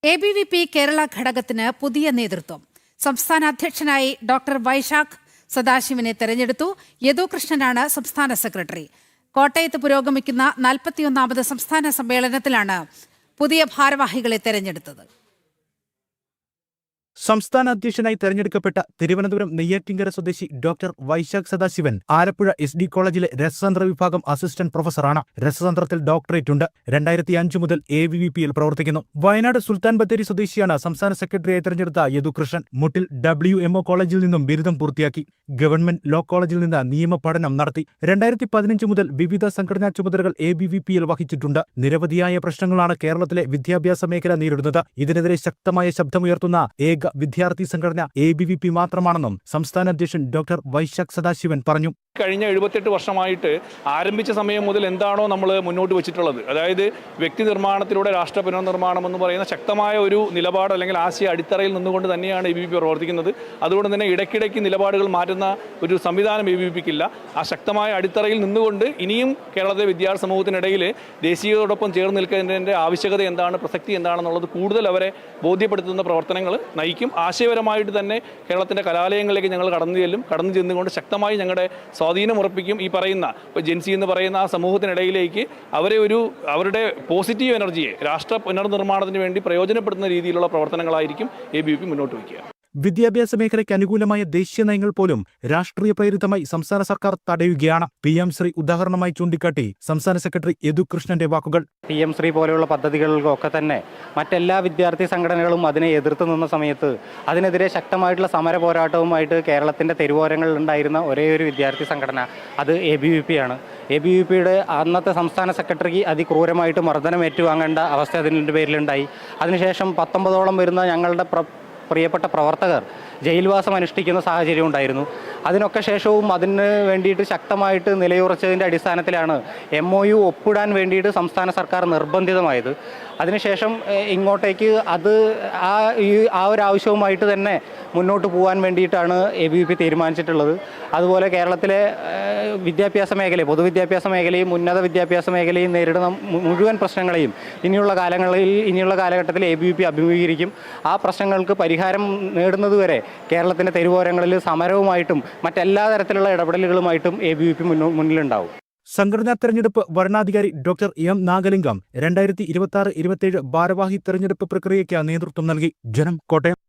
ABVP Kerala ഘടകത്തിന് പുതിയ നേതൃത്വം. സംസ്ഥാന അധ്യക്ഷനായി ഡോക്ടർ വൈശാഖ് സദാശിവനെ തെരഞ്ഞെടുത്തു. യദുകൃഷ്ണനാണ് സംസ്ഥാന സെക്രട്ടറി. കോട്ടയത്ത് പുരോഗമിക്കുന്ന 41ാമത് സംസ്ഥാന സമ്മേളനത്തിലാണ് പുതിയ ഭാരവാഹികളെ തെരഞ്ഞെടുത്തത്. സംസ്ഥാന അധ്യക്ഷനായി തെരഞ്ഞെടുക്കപ്പെട്ട തിരുവനന്തപുരം നെയ്യാറ്റിൻകര സ്വദേശി ഡോക്ടർ വൈശാഖ് സദാശിവൻ ആലപ്പുഴ SD കോളേജിലെ രസതന്ത്ര വിഭാഗം അസിസ്റ്റന്റ് പ്രൊഫസറാണ്. രസതന്ത്രത്തിൽ ഡോക്ടറേറ്റ് ഉണ്ട്. 2005 മുതൽ ABVPയിൽ പ്രവർത്തിക്കുന്നു. വയനാട് സുൽത്താൻ ബത്തേരി സ്വദേശിയാണ് സംസ്ഥാന സെക്രട്ടറിയായി തെരഞ്ഞെടുത്ത യദുകൃഷ്ണൻ. മുട്ടിൽ WMO കോളേജിൽ നിന്നും ബിരുദം പൂർത്തിയാക്കി. ഗവൺമെന്റ് ലോ കോളേജിൽ നിന്ന് നിയമ പഠനം നടത്തി. 2015 മുതൽ വിവിധ സംഘടനാ ചുമതലകൾ ABVPയിൽ വഹിച്ചിട്ടുണ്ട്. നിരവധിയായ പ്രശ്നങ്ങളാണ് കേരളത്തിലെ വിദ്യാഭ്യാസ മേഖല നേരിടുന്നത്. ഇതിനെതിരെ ശക്തമായ ശബ്ദമുയർത്തുന്ന ഏക വിദ്യാർത്ഥി സംഘടന ABVP മാത്രമാണെന്നും സംസ്ഥാന അധ്യക്ഷൻ ഡോക്ടർ വൈശാഖ് സദാശിവൻ പറഞ്ഞു. കഴിഞ്ഞ 78 വർഷമായിട്ട് ആരംഭിച്ച സമയം മുതൽ എന്താണോ നമ്മൾ മുന്നോട്ട് വെച്ചിട്ടുള്ളത്, അതായത് വ്യക്തി നിർമ്മാണത്തിലൂടെ രാഷ്ട്ര പുനർനിർമ്മാണം എന്ന് പറയുന്ന ശക്തമായ ഒരു നിലപാട് അല്ലെങ്കിൽ ആശയ അടിത്തറയിൽ നിന്നുകൊണ്ട് തന്നെയാണ് ABVP പ്രവർത്തിക്കുന്നത്. അതുകൊണ്ട് തന്നെ ഇടയ്ക്കിടയ്ക്ക് നിലപാടുകൾ മാറ്റുന്ന ഒരു സംവിധാനം ABVPക്കില്ല. ആ ശക്തമായ അടിത്തറയിൽ നിന്നുകൊണ്ട് ഇനിയും കേരളത്തിലെ വിദ്യാർത്ഥി സമൂഹത്തിനിടയിൽ ദേശീയതയോടൊപ്പം ചേർന്ന് നിൽക്കുന്നതിൻ്റെ ആവശ്യകത എന്താണ്, പ്രസക്തി എന്താണെന്നുള്ളത് കൂടുതൽ അവരെ ബോധ്യപ്പെടുത്തുന്ന പ്രവർത്തനങ്ങൾ നയിക്കും. ആശയപരമായിട്ട് തന്നെ കേരളത്തിൻ്റെ കലാലയങ്ങളിലേക്ക് ഞങ്ങൾ കടന്നു ചെന്നുകൊണ്ട് ശക്തമായി ഞങ്ങളുടെ സ്വാധീനം ഉറപ്പിക്കും. ഈ പറയുന്ന ജെൻസി എന്ന് പറയുന്ന ആ സമൂഹത്തിനിടയിലേക്ക് അവരുടെ പോസിറ്റീവ് എനർജിയെ രാഷ്ട്ര പുനർനിർമ്മാണത്തിന് വേണ്ടി പ്രയോജനപ്പെടുത്തുന്ന രീതിയിലുള്ള പ്രവർത്തനങ്ങളായിരിക്കും ABVP മുന്നോട്ട് വയ്ക്കുക. വിദ്യാഭ്യാസ മേഖലയ്ക്ക് അനുകൂലമായ ദേശീയ നയങ്ങൾ പോലും രാഷ്ട്രീയ പ്രേരിതമായി സംസ്ഥാന സർക്കാർ തടയുകയാണ്. PM ശ്രീ ഉദാഹരണമായി ചൂണ്ടിക്കാട്ടി സംസ്ഥാന സെക്രട്ടറി യദുകൃഷ്ണന്റെ വാക്കുകൾ. PM ശ്രീ പോലെയുള്ള പദ്ധതികൾക്കൊക്കെ തന്നെ മറ്റെല്ലാ വിദ്യാർത്ഥി സംഘടനകളും അതിനെ എതിർത്ത് നിന്ന സമയത്ത് അതിനെതിരെ ശക്തമായിട്ടുള്ള സമര പോരാട്ടവുമായിട്ട് കേരളത്തിൻ്റെ തെരുവോരങ്ങളിൽ ഉണ്ടായിരുന്ന ഒരേ ഒരു വിദ്യാർത്ഥി സംഘടന അത് ABVP ആണ്. ABVPയുടെ അന്നത്തെ സംസ്ഥാന സെക്രട്ടറിക്ക് അതിക്രൂരമായിട്ട് മർദ്ദനം ഏറ്റുവാങ്ങേണ്ട അവസ്ഥ അതിൻ്റെ പേരിലുണ്ടായി. അതിനുശേഷം 19ഓളം വരുന്ന ഞങ്ങളുടെ പ്രിയപ്പെട്ട പ്രവർത്തകർ ജയിൽവാസം അനുഷ്ഠിക്കുന്ന സാഹചര്യം ഉണ്ടായിരുന്നു. അതിനൊക്കെ ശേഷവും അതിന് വേണ്ടിയിട്ട് ശക്തമായിട്ട് നിലയുറച്ചതിൻ്റെ അടിസ്ഥാനത്തിലാണ് MOU ഒപ്പിടാൻ വേണ്ടിയിട്ട് സംസ്ഥാന സർക്കാർ നിർബന്ധിതമായത്. അതിനുശേഷം ഇങ്ങോട്ടേക്ക് ആ ഒരു ആവശ്യവുമായിട്ട് തന്നെ മുന്നോട്ട് പോകാൻ വേണ്ടിയിട്ടാണ് ABVP തീരുമാനിച്ചിട്ടുള്ളത്. അതുപോലെ കേരളത്തിലെ വിദ്യാഭ്യാസ മേഖലയും പൊതുവിദ്യാഭ്യാസ മേഖലയും ഉന്നത വിദ്യാഭ്യാസ മേഖലയും നേരിടുന്ന മുഴുവൻ പ്രശ്നങ്ങളെയും ഇനിയുള്ള കാലഘട്ടത്തിൽ ABVP അഭിമുഖീകരിക്കും. ആ പ്രശ്നങ്ങൾക്ക് പരിഹാരം നേടുന്നതുവരെ കേരളത്തിൻ്റെ തെരുവോരങ്ങളിൽ സമരവുമായിട്ടും മറ്റെല്ലാ തരത്തിലുള്ള ഇടപെടലുകളുമായിട്ടും ABVP മുന്നിലുണ്ടാവും. സംഘടനാ തെരഞ്ഞെടുപ്പ് വരണാധികാരി ഡോക്ടർ M നാഗലിംഗം 2026-27 ഭാരവാഹി തെരഞ്ഞെടുപ്പ് പ്രക്രിയയ്ക്ക് നേതൃത്വം നൽകി. ജനം, കോട്ടയം.